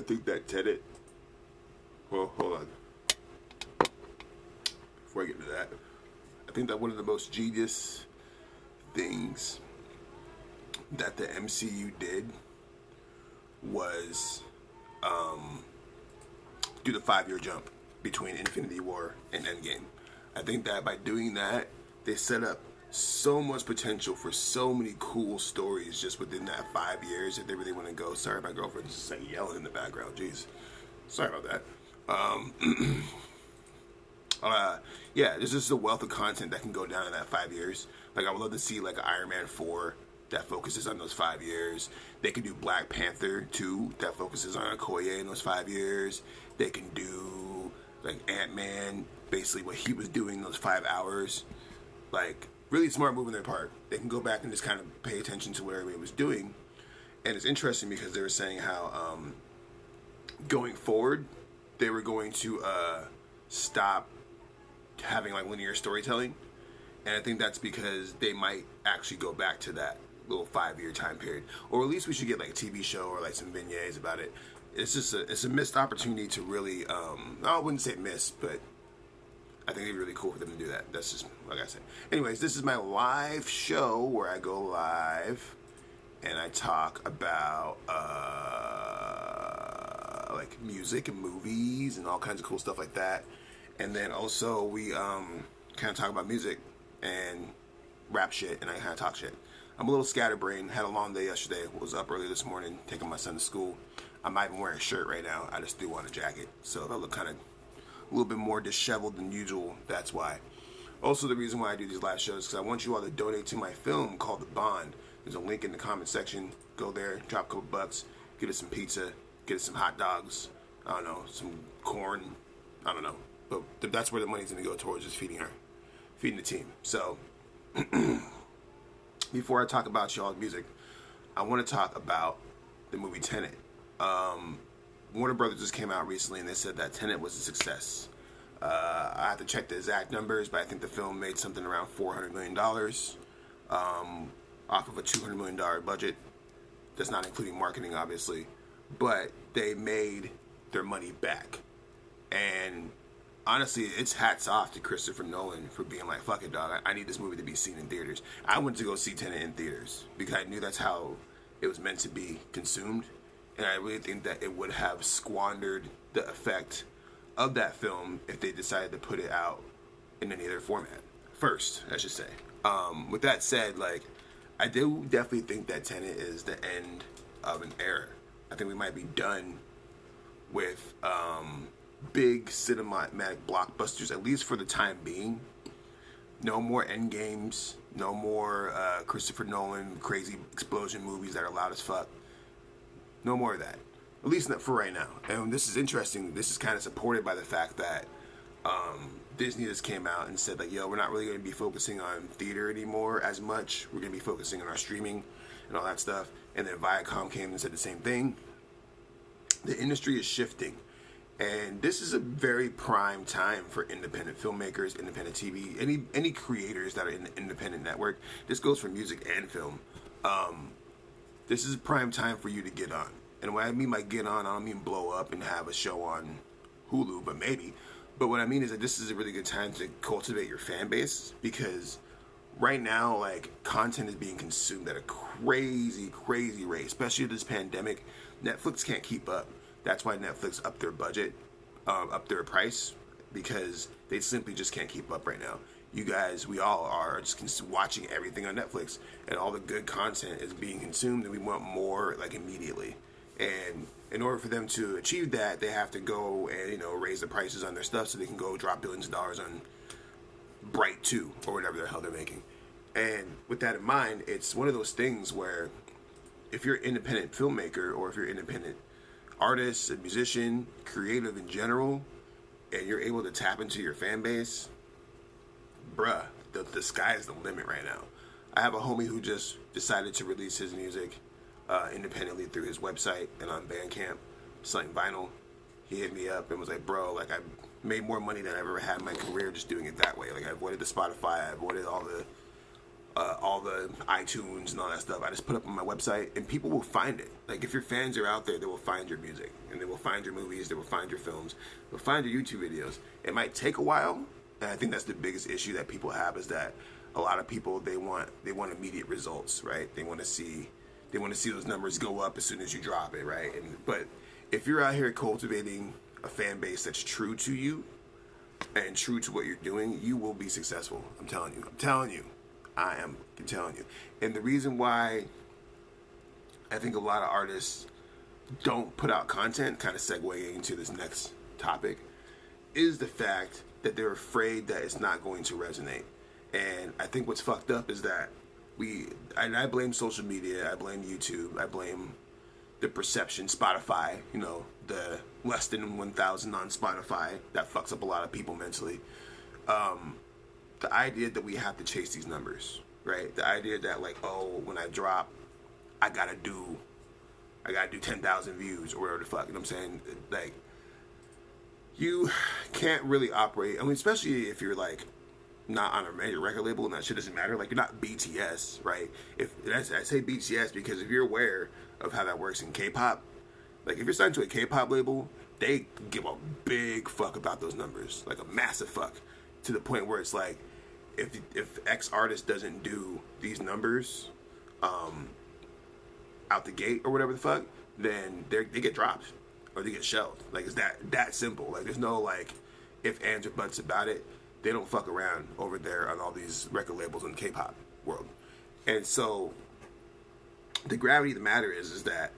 I think that Tenet. Well, hold on. Before I get to that, I think that one of the most genius things that the MCU did was do the 5-year jump between Infinity War and Endgame. I think that by doing that, they set up so much potential for so many cool stories just within that 5 years if they really want to go. Sorry, my girlfriend's just like yelling in the background. Jeez. Sorry about that. Yeah, there's just a wealth of content that can go down in that 5 years. Like, I would love to see like an Iron Man 4 that focuses on those 5 years. They could do Black Panther 2 that focuses on Okoye in those 5 years. They can do like Ant-Man, basically what he was doing those 5 hours. Like, really smart move on their part. They can go back and just kind of pay attention to what everybody was doing. And it's interesting because they were saying how going forward, they were going to stop having like linear storytelling. And I think that's because they might actually go back to that little 5-year time period. Or at least we should get like a TV show or like some beignets about it. It's just it's a missed opportunity to really, I wouldn't say miss, but I think it'd be really cool for them to do that. That's just like I said. Anyways, this is my live show where I go live and I talk about like music and movies and all kinds of cool stuff like that. And then also we kind of talk about music and rap shit, and I kind of talk shit. I'm a little scatterbrained. Had a long day yesterday. Was up early this morning taking my son to school. I'm not even wearing a shirt right now. I just do want a jacket. So if I look kind of a little bit more disheveled than usual, that's why. Also, the reason why I do these live shows is because I want you all to donate to my film called The Bond. There's a link in the comment section. Go there, drop a couple bucks, get us some pizza, get us some hot dogs, I don't know, some corn, I don't know. But that's where the money's going to go towards, just feeding the team. So, before I talk about y'all's music, I want to talk about the movie Tenet. Warner Brothers just came out recently and they said that Tenet was a success. I have to check the exact numbers, but I think the film made something around $400 million off of a $200 million budget. That's not including marketing, obviously. But they made their money back. And honestly, it's hats off to Christopher Nolan for being like, fuck it, dog. I need this movie to be seen in theaters. I went to go see Tenet in theaters because I knew that's how it was meant to be consumed. And I really think that it would have squandered the effect of that film if they decided to put it out in any other format. First, I should say. With that said, like, I do definitely think that Tenet is the end of an era. I think we might be done with big cinematic blockbusters, at least for the time being. No more Endgames. No more Christopher Nolan crazy explosion movies that are loud as fuck. No more of that. At least not for right now. And this is interesting. This is kind of supported by the fact that Disney just came out and said, like, yo, we're not really going to be focusing on theater anymore as much. We're going to be focusing on our streaming and all that stuff. And then Viacom came and said the same thing. The industry is shifting. And this is a very prime time for independent filmmakers, independent TV, any creators that are in the independent network. This goes for music and film. This is prime time for you to get on. And when I mean by get on, I don't mean blow up and have a show on Hulu, but maybe. But what I mean is that this is a really good time to cultivate your fan base, because right now, like, content is being consumed at a crazy, crazy rate, especially this pandemic. Netflix can't keep up. That's why Netflix upped their budget, upped their price, because they simply just can't keep up right now. You guys, we all are just watching everything on Netflix, and all the good content is being consumed, and we want more, like, immediately. And in order for them to achieve that, they have to go and, you know, raise the prices on their stuff so they can go drop billions of dollars on Bright 2 or whatever the hell they're making. And with that in mind, it's one of those things where if you're an independent filmmaker, or if you're an independent artist, a musician, creative in general, and you're able to tap into your fan base, bruh, the sky is the limit right now. I have a homie who just decided to release his music independently through his website and on Bandcamp, selling vinyl. He hit me up and was like, bro, like, I made more money than I've ever had in my career just doing it that way. Like, I avoided the Spotify, I avoided all all the iTunes and all that stuff. I just put up on my website, and people will find it. Like, if your fans are out there, they will find your music, and they will find your movies, they will find your films, they'll find your YouTube videos. It might take a while, and I think that's the biggest issue that people have, is that a lot of people, they want immediate results, right? They want to see those numbers go up as soon as you drop it, right? But if you're out here cultivating a fan base that's true to you and true to what you're doing, you will be successful. I'm telling you. I am telling you. And the reason why I think a lot of artists don't put out content, kind of segueing into this next topic, is the fact that they're afraid that it's not going to resonate. And I think what's fucked up is that I blame social media, I blame YouTube, I blame the perception, Spotify, the less than 1,000 on Spotify, that fucks up a lot of people mentally. The idea that we have to chase these numbers, right? The idea that, like, oh, when I drop, I gotta do 10,000 views or whatever the fuck, you know what I'm saying? Like, you can't really operate, I mean, especially if you're, like, not on a major record label and that shit doesn't matter. Like, you're not BTS, right? I say BTS because if you're aware of how that works in K-pop, like, if you're signed to a K-pop label, they give a big fuck about those numbers, like a massive fuck, to the point where it's like, if X artist doesn't do these numbers out the gate or whatever the fuck, then they get dropped or they get shelved. Like, it's that simple. Like, there's no, like, if, ands, or buts about it. They don't fuck around over there on all these record labels in the K-pop world. And so the gravity of the matter is that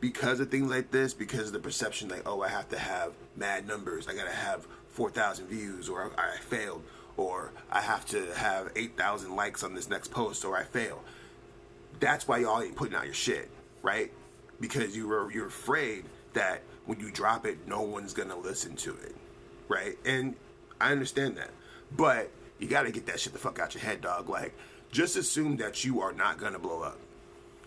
because of things like this, because of the perception, like, oh, I have to have mad numbers, I gotta have 4,000 views, or I failed, or I have to have 8,000 likes on this next post, or I fail. That's why y'all ain't putting out your shit, right? Because you're afraid that when you drop it, no one's gonna listen to it, right? And I understand that, but you gotta get that shit the fuck out your head, dog. Like, just assume that you are not gonna blow up.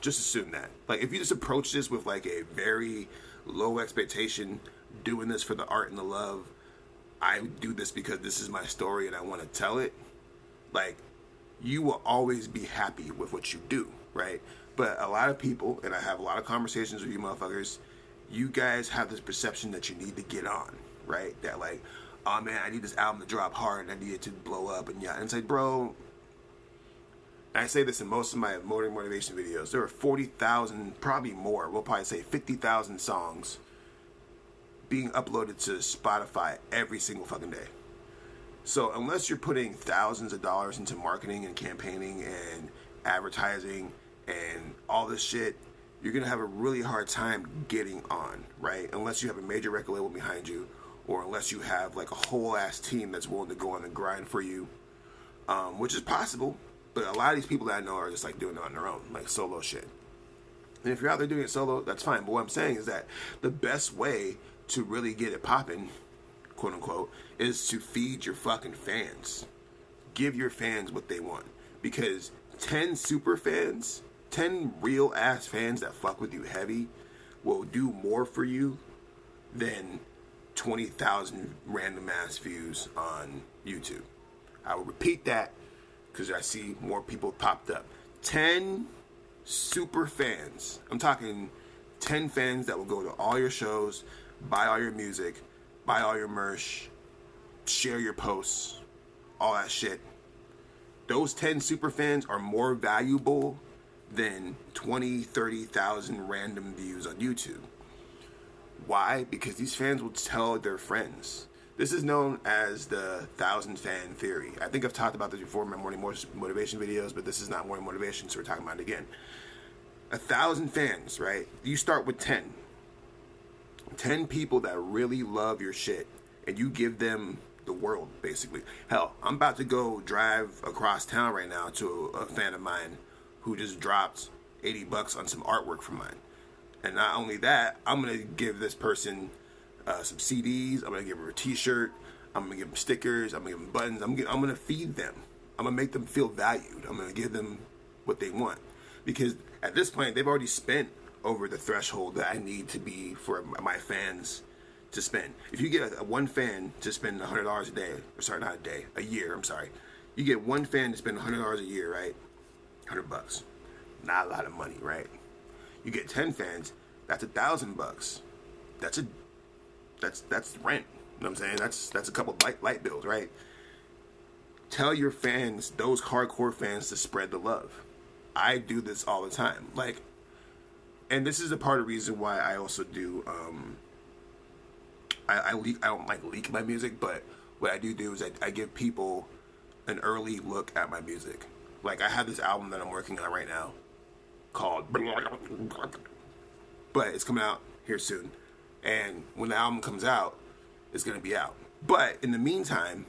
Just assume that. Like, if you just approach this with, like, a very low expectation, doing this for the art and the love, I do this because this is my story and I want to tell it, like, you will always be happy with what you do, right? But a lot of people, and I have a lot of conversations with you motherfuckers, you guys have this perception that you need to get on, right? That, like, oh man, I need this album to drop hard and I need it to blow up, and yeah. And it's like, bro, I say this in most of my motivation videos, there are 40,000, probably more, we'll probably say 50,000 songs being uploaded to Spotify every single fucking day. So unless you're putting thousands of dollars into marketing and campaigning and advertising and all this shit, you're going to have a really hard time getting on, right? Unless you have a major record label behind you, or unless you have, like, a whole ass team that's willing to go on the grind for you, which is possible. But a lot of these people that I know are just, like, doing it on their own, like solo shit. And if you're out there doing it solo, that's fine. But what I'm saying is that the best way to really get it popping, quote unquote, is to feed your fucking fans. Give your fans what they want. Because 10 super fans, 10 real ass fans that fuck with you heavy, will do more for you than 20,000 random ass views on YouTube. I will repeat that because I see more people popped up. 10 super fans. I'm talking 10 fans that will go to all your shows, buy all your music, buy all your merch, share your posts, all that shit. Those 10 super fans are more valuable than 20, 30,000 random views on YouTube. Why? Because these fans will tell their friends. This is known as the 1,000 fan theory. I think I've talked about this before in my morning motivation videos, but this is not morning motivation, so we're talking about it again. 1,000 fans, right? You start with 10. 10 people that really love your shit, and you give them the world, basically. Hell, I'm about to go drive across town right now to a fan of mine who just dropped $80 on some artwork from mine. And not only that, I'm going to give this person some CDs, I'm going to give her a t-shirt, I'm going to give them stickers, I'm going to give them buttons, I'm going to feed them. I'm going to make them feel valued. I'm going to give them what they want. Because at this point, they've already spent over the threshold that I need to be for my fans to spend. If you get one fan to spend $100 a day, or sorry, not a day, a year, I'm sorry, You get one fan to spend $100 a year, right? $100. Not a lot of money, right? You get 10 fans, that's $1,000. That's rent. You know what I'm saying? That's a couple light bills, right? Tell your fans, those hardcore fans, to spread the love. I do this all the time. Like, and this is a part of the reason why I also do I don't like leak my music, but what I do is I give people an early look at my music. Like, I have this album that I'm working on right now called, but it's coming out here soon. And when the album comes out, it's going to be out. But in the meantime,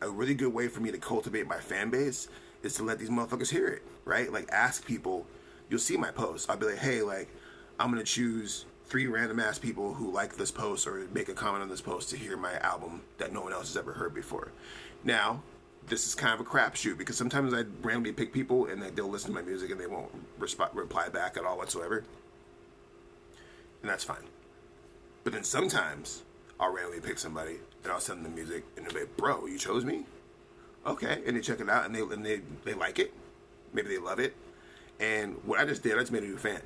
a really good way for me to cultivate my fan base is to let these motherfuckers hear it, right? Like, ask people. You'll see my posts. I'll be like, hey, like, I'm going to choose 3 random ass people who like this post or make a comment on this post to hear my album that no one else has ever heard before. Now, this is kind of a crapshoot because sometimes I randomly pick people and they'll listen to my music and they won't reply back at all whatsoever. And that's fine. But then sometimes I'll randomly pick somebody and I'll send them the music and they'll be like, bro, you chose me? Okay. And they check it out and they like it. Maybe they love it. And what I just just made a new fan.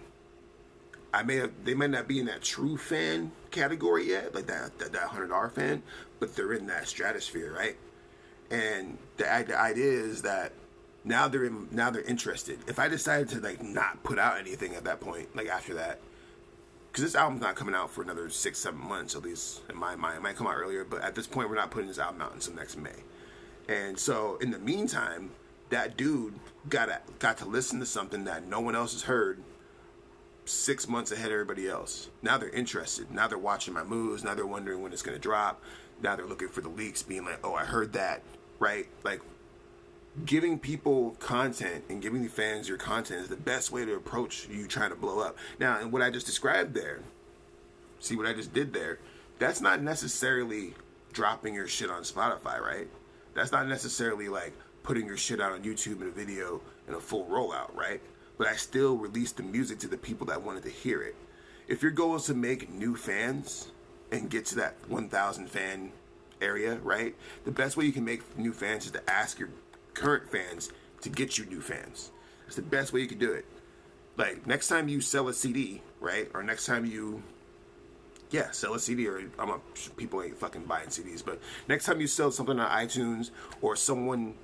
They might not be in that true fan category yet, like that $100 fan, but they're in that stratosphere, right? And the idea is that now they're interested. If I decided to like not put out anything at that point, like after that, because this album's not coming out for another 6-7 months, at least in my mind. It might come out earlier, but at this point, we're not putting this album out until next May. And so, in the meantime, that dude got to listen to something that no one else has heard 6 months ahead of everybody else. Now they're interested. Now they're watching my moves. Now they're wondering when it's going to drop. Now they're looking for the leaks, being like, oh, I heard that, right? Like, giving people content and giving the fans your content is the best way to approach you trying to blow up. Now, and what I just described there, see what I just did there, that's not necessarily dropping your shit on Spotify, right? That's not necessarily like putting your shit out on YouTube in a video in a full rollout, right? But I still released the music to the people that wanted to hear it. If your goal is to make new fans and get to that 1,000 fan area, right? The best way you can make new fans is to ask your current fans to get you new fans. It's the best way you can do it. Like, next time you sell a CD, right? Or next time you, sell a CD, or people ain't fucking buying CDs, but next time you sell something on iTunes or someone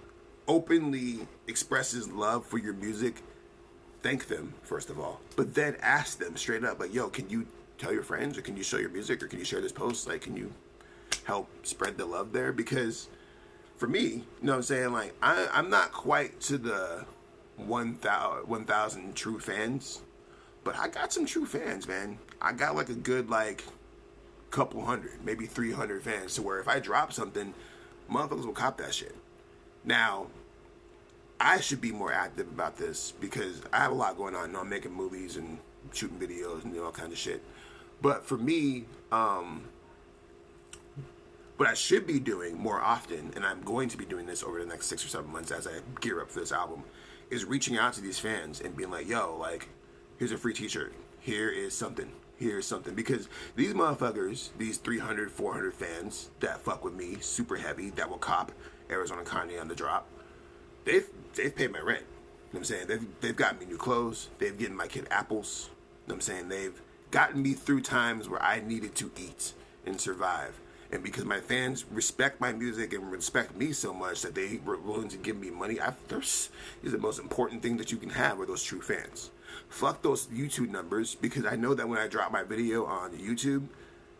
openly expresses love for your music, thank them, first of all. But then ask them straight up, like, yo, can you tell your friends, or can you show your music, or can you share this post? Like, can you help spread the love there? Because for me, you know what I'm saying? Like, I'm not quite to the 1,000 true fans, but I got some true fans, man. I got like a good, like, couple hundred, maybe 300 fans, to where if I drop something, motherfuckers will cop that shit. Now, I should be more active about this because I have a lot going on. You know, I'm making movies and shooting videos and all kinds of shit. But for me, what I should be doing more often, and I'm going to be doing this over the next 6 or 7 months as I gear up for this album, is reaching out to these fans and being like, yo, like, here's a free t-shirt. Here's something. Because these motherfuckers, these 300, 400 fans that fuck with me super heavy, that will cop Arizona Kanye on the drop, they've paid my rent. You know what I'm saying? They've gotten me new clothes. They've given my kid apples. You know what I'm saying? They've gotten me through times where I needed to eat and survive. And because my fans respect my music and respect me so much that they were willing to give me money, is the most important thing that you can have, are those true fans. Fuck those YouTube numbers, because I know that when I drop my video on YouTube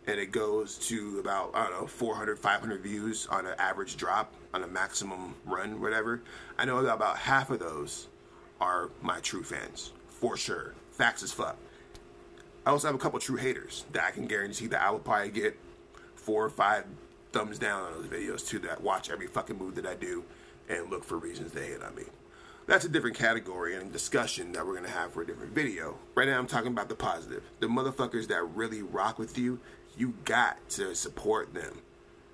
and it goes to about, 400, 500 views on an average drop, on a maximum run, whatever, I know that about half of those are my true fans, for sure. Facts as fuck. I also have a couple true haters that I can guarantee that I will probably get 4 or 5 thumbs down on those videos too, that watch every fucking move that I do and look for reasons to hate on me. That's a different category and discussion that we're going to have for a different video. Right now I'm talking about the positive. The motherfuckers that really rock with you, you got to support them.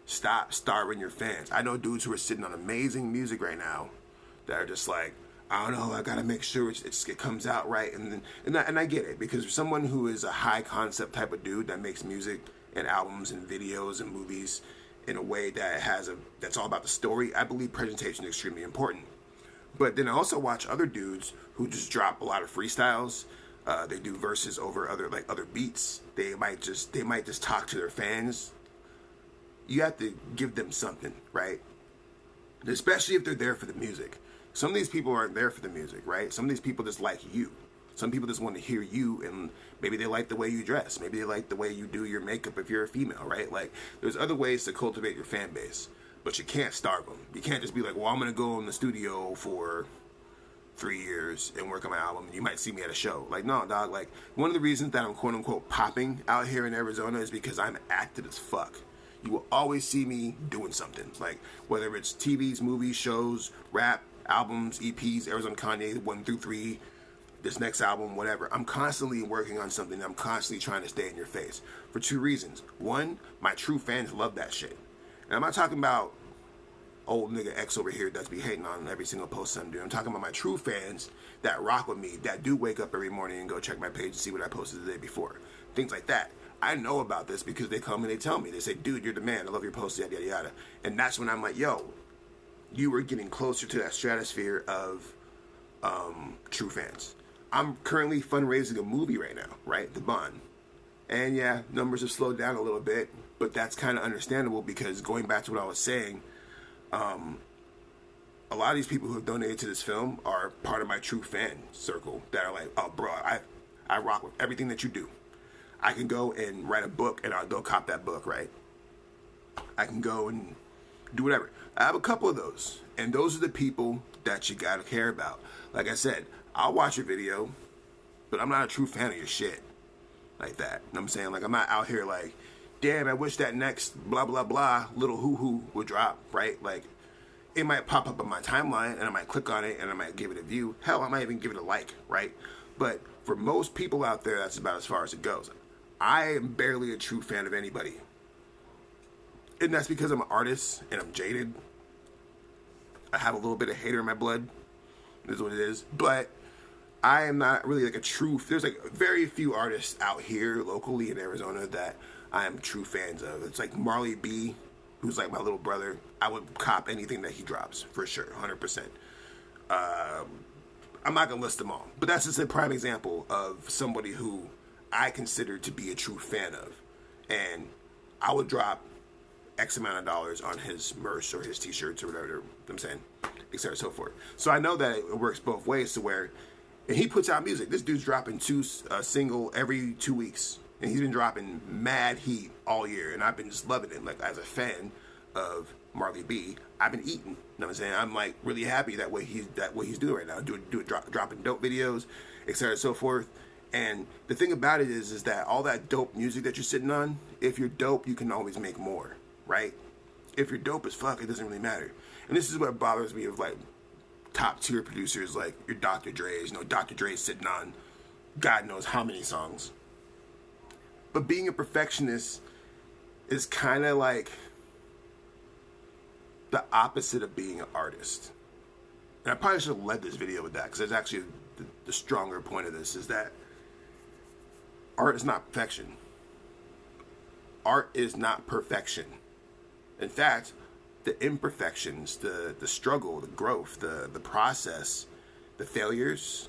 Stop starving your fans. I know dudes who are sitting on amazing music right now that are just like, I don't know, I gotta make sure it comes out right. And I get it, because someone who is a high concept type of dude that makes music and albums and videos and movies in a way that that's all about the story, I believe presentation is extremely important. But then I also watch other dudes who just drop a lot of freestyles. They do verses over other beats. They might just talk to their fans. You have to give them something, right? Especially if they're there for the music. Some of these people aren't there for the music, right? Some of these people just like you. Some people just want to hear you, and maybe they like the way you dress. Maybe they like the way you do your makeup if you're a female, right? Like, there's other ways to cultivate your fan base, but you can't starve them. You can't just be like, well, I'm going to go in the studio for 3 years and work on my album, and you might see me at a show. Like, no, dog. Like, one of the reasons that I'm quote-unquote popping out here in Arizona is because I'm active as fuck. You will always see me doing something. Like, whether it's TVs, movies, shows, rap, albums, EPs, Arizona Kanye 1 through 3, this next album, whatever. I'm constantly working on something. I'm constantly trying to stay in your face for 2 reasons. One, my true fans love that shit. And I'm not talking about old nigga X over here that's be hating on every single post I'm doing. I'm talking about my true fans that rock with me, that do wake up every morning and go check my page and see what I posted the day before. Things like that. I know about this because they come and they tell me. They say, dude, you're the man. I love your posts, yada, yada, yada. And that's when I'm like, yo, you were getting closer to that stratosphere of true fans. I'm currently fundraising a movie right now, right? The Bond. And yeah, numbers have slowed down a little bit, but that's kind of understandable because going back to what I was saying, a lot of these people who have donated to this film are part of my true fan circle that are like, oh, bro, I rock with everything that you do. I can go and write a book and I'll go cop that book, right? I can go and do whatever. I have a couple of those, and those are the people that you gotta care about. Like I said, I'll watch your video, but I'm not a true fan of your shit like that. You know what I'm saying? Like, I'm not out here like, damn, I wish that next blah, blah, blah little hoo-hoo would drop, right? Like, it might pop up on my timeline, and I might click on it, and I might give it a view. Hell, I might even give it a like, right? But for most people out there, that's about as far as it goes. I am barely a true fan of anybody. And that's because I'm an artist, and I'm jaded. I have a little bit of hater in my blood. Is what it is. But I am not really like a true... There's like very few artists out here locally in Arizona that I am true fans of. It's like Marley B, who's like my little brother. I would cop anything that he drops, for sure, 100%. I'm not going to list them all. But that's just a prime example of somebody who I consider to be a true fan of. And I would drop X amount of dollars on his merch or his t-shirts or whatever, you know what I'm saying, et cetera, so forth. So I know that it works both ways to where, and he puts out music. This dude's dropping single every 2 weeks, and he's been dropping mad heat all year, and I've been just loving it. Like, as a fan of Marley B, I've been eating. You know what I'm saying? I'm like really happy that what he's doing right now, dropping dope videos, et cetera, so forth. And the thing about it is that all that dope music that you're sitting on, if you're dope, you can always make more. Right? If you're dope as fuck, it doesn't really matter. And this is what bothers me of like top tier producers like your Dr. Dre's. You know, Dr. Dre's sitting on God knows how many songs. But being a perfectionist is kind of like the opposite of being an artist. And I probably should have led this video with that because that's actually the stronger point of this is that art is not perfection. Art is not perfection. In fact, the imperfections, the struggle, the growth, the process, the failures,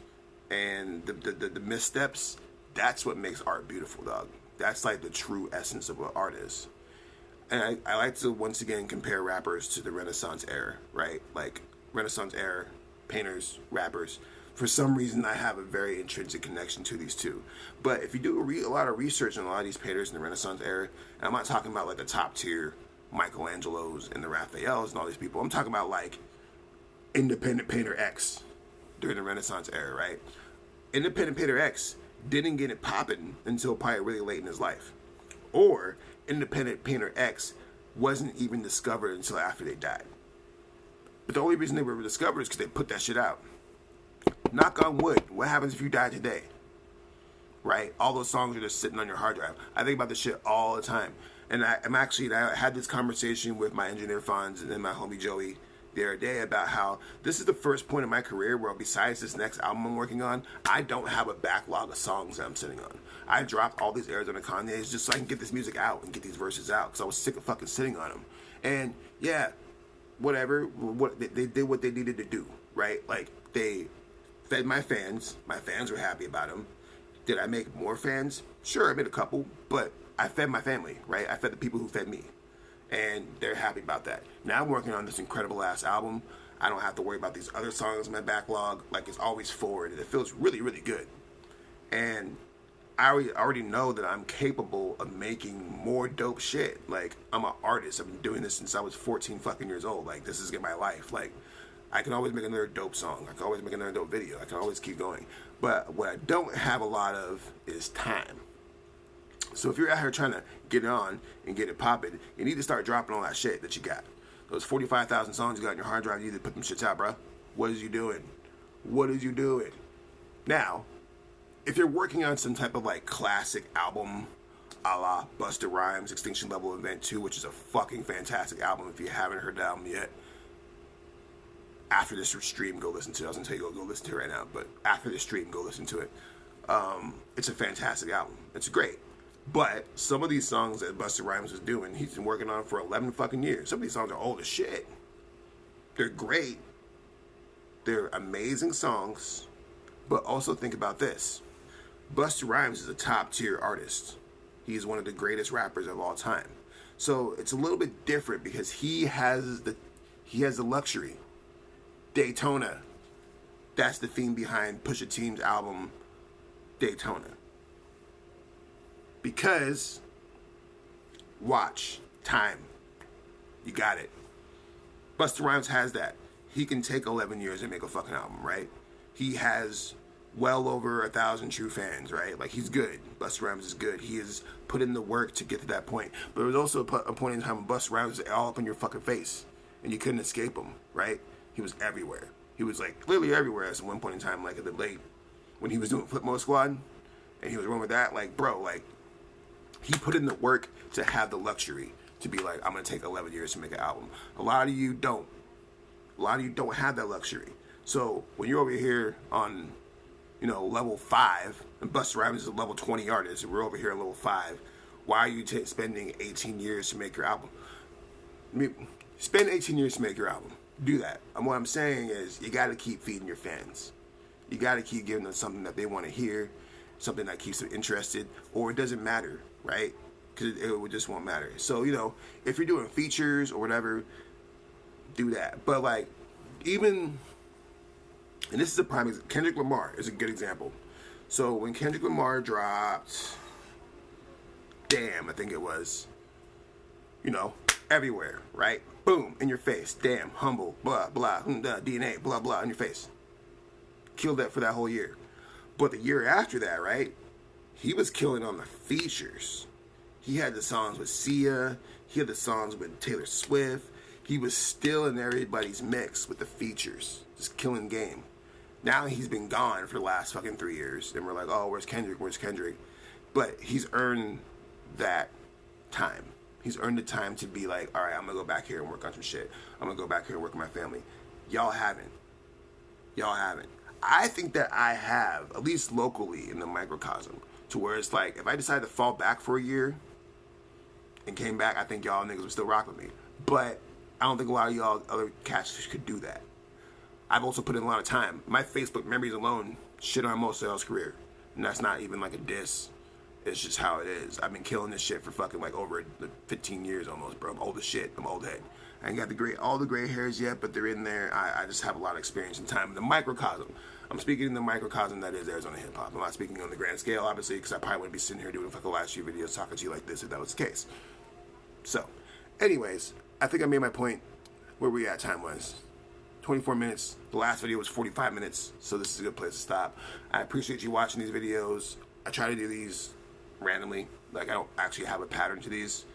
and the missteps, that's what makes art beautiful, dog. That's like the true essence of what art is. And I like to once again compare rappers to the Renaissance era, right? Like Renaissance era, painters, rappers. For some reason, I have a very intrinsic connection to these two. But if you do a lot of research on a lot of these painters in the Renaissance era, and I'm not talking about like the top tier Michelangelos and the Raphaels and all these people. I'm talking about like independent painter X during the Renaissance era, right? Independent painter X didn't get it popping until probably really late in his life. Or independent painter X wasn't even discovered until after they died. But the only reason they were discovered is because they put that shit out. Knock on wood. What happens if you die today? Right? All those songs are just sitting on your hard drive. I think about this shit all the time. And I had this conversation with my engineer Fonz and then my homie Joey the other day about how this is the first point in my career where, besides this next album I'm working on, I don't have a backlog of songs that I'm sitting on. I dropped all these Arizona Kanye's just so I can get this music out and get these verses out, because I was sick of fucking sitting on them. And yeah, whatever, they did what they needed to do, right? Like, they fed my fans. My fans were happy about them. Did I make more fans? Sure, I made a couple, but I fed my family, right? I fed the people who fed me, and they're happy about that. Now I'm working on this incredible ass album. I don't have to worry about these other songs in my backlog. Like, it's always forward, and it feels really, really good. And I already know that I'm capable of making more dope shit. Like, I'm an artist. I've been doing this since I was 14 fucking years old. Like, this is my life. Like, I can always make another dope song. I can always make another dope video. I can always keep going. But what I don't have a lot of is time. So if you're out here trying to get it on and get it popping, you need to start dropping all that shit that you got. Those 45,000 songs you got on your hard drive, you need to put them shits out, bro. What is you doing? What is you doing? Now, if you're working on some type of like classic album, a la Busta Rhymes' Extinction Level Event 2, which is a fucking fantastic album if you haven't heard the album yet, after this stream, go listen to it. I was going to tell you, go listen to it right now, but after this stream, go listen to it. It's a fantastic album. It's great. But some of these songs that Busta Rhymes was doing, he's been working on for 11 fucking years. Some of these songs are old as shit. They're great. They're amazing songs. But also think about this. Busta Rhymes is a top tier artist. He's one of the greatest rappers of all time. So it's a little bit different because he has the luxury. Daytona. That's the theme behind Pusha T's album Daytona. Because, watch, time. You got it. Busta Rhymes has that. He can take 11 years and make a fucking album, right? He has well over 1,000 true fans, right? Like, he's good. Busta Rhymes is good. He has put in the work to get to that point. But there was also a point in time when Busta Rhymes was all up in your fucking face, and you couldn't escape him, right? He was everywhere. He was, like, clearly everywhere at one point in time, like, at the late, when he was doing Flip Mode Squad, and he was running with that, like, bro, like, he put in the work to have the luxury to be like, I'm going to take 11 years to make an album. A lot of you don't. A lot of you don't have that luxury. So when you're over here on, level 5, and Busta Rhymes is a level 20 artist, and we're over here at level 5, why are you spending 18 years to make your album? I mean, spend 18 years to make your album. Do that. And what I'm saying is, you got to keep feeding your fans. You got to keep giving them something that they want to hear, something that keeps them interested, or it doesn't matter, right? Because it just won't matter. So, if you're doing features or whatever, do that. But, like, even, and this is a prime example, Kendrick Lamar is a good example. So, when Kendrick Lamar dropped, Damn, I think it was, everywhere, right? Boom, in your face. Damn, Humble, blah, blah, DNA, blah, blah, in your face. Killed that for that whole year. But the year after that, right, he was killing on the features. He had the songs with Sia. He had the songs with Taylor Swift. He was still in everybody's mix with the features. Just killing game. Now he's been gone for the last fucking 3 years. And we're like, oh, where's Kendrick? Where's Kendrick? But he's earned that time. He's earned the time to be like, all right, I'm going to go back here and work on some shit. I'm going to go back here and work with my family. Y'all haven't. Y'all haven't. I think that I have, at least locally in the microcosm, to where it's like, if I decide to fall back for a year and came back, I think y'all niggas would still rock with me. But I don't think a lot of y'all other cats could do that. I've also put in a lot of time. My Facebook memories alone shit on most of y'all's career. And that's not even like a diss. It's just how it is. I've been killing this shit for fucking like over 15 years almost, bro. I'm old as shit. I'm old head. I ain't got all the gray hairs yet, but they're in there. I just have a lot of experience and time in the microcosm. I'm speaking in the microcosm that is Arizona hip hop. I'm not speaking on the grand scale, obviously, because I probably wouldn't be sitting here doing fucking last few videos talking to you like this if that was the case. So, anyways, I think I made my point where we at time-wise. 24 minutes. The last video was 45 minutes, so this is a good place to stop. I appreciate you watching these videos. I try to do these randomly. Like, I don't actually have a pattern to these,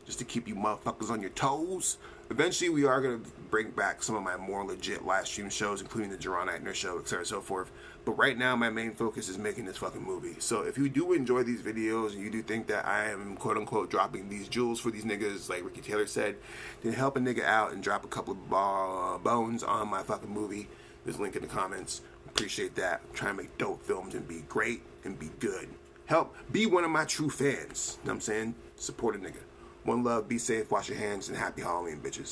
just to keep you motherfuckers on your toes. Eventually, we are going to bring back some of my more legit live stream shows, including the Jaron Ikner show, etc. and so forth. But right now, my main focus is making this fucking movie. So if you do enjoy these videos and you do think that I am quote unquote dropping these jewels for these niggas, like Ricky Taylor said, then help a nigga out and drop a couple of bones on my fucking movie. There's a link in the comments. Appreciate that. I'm trying to make dope films and be great and be good. Help be one of my true fans. You know what I'm saying? Support a nigga. One love, be safe, wash your hands, and happy Halloween, bitches.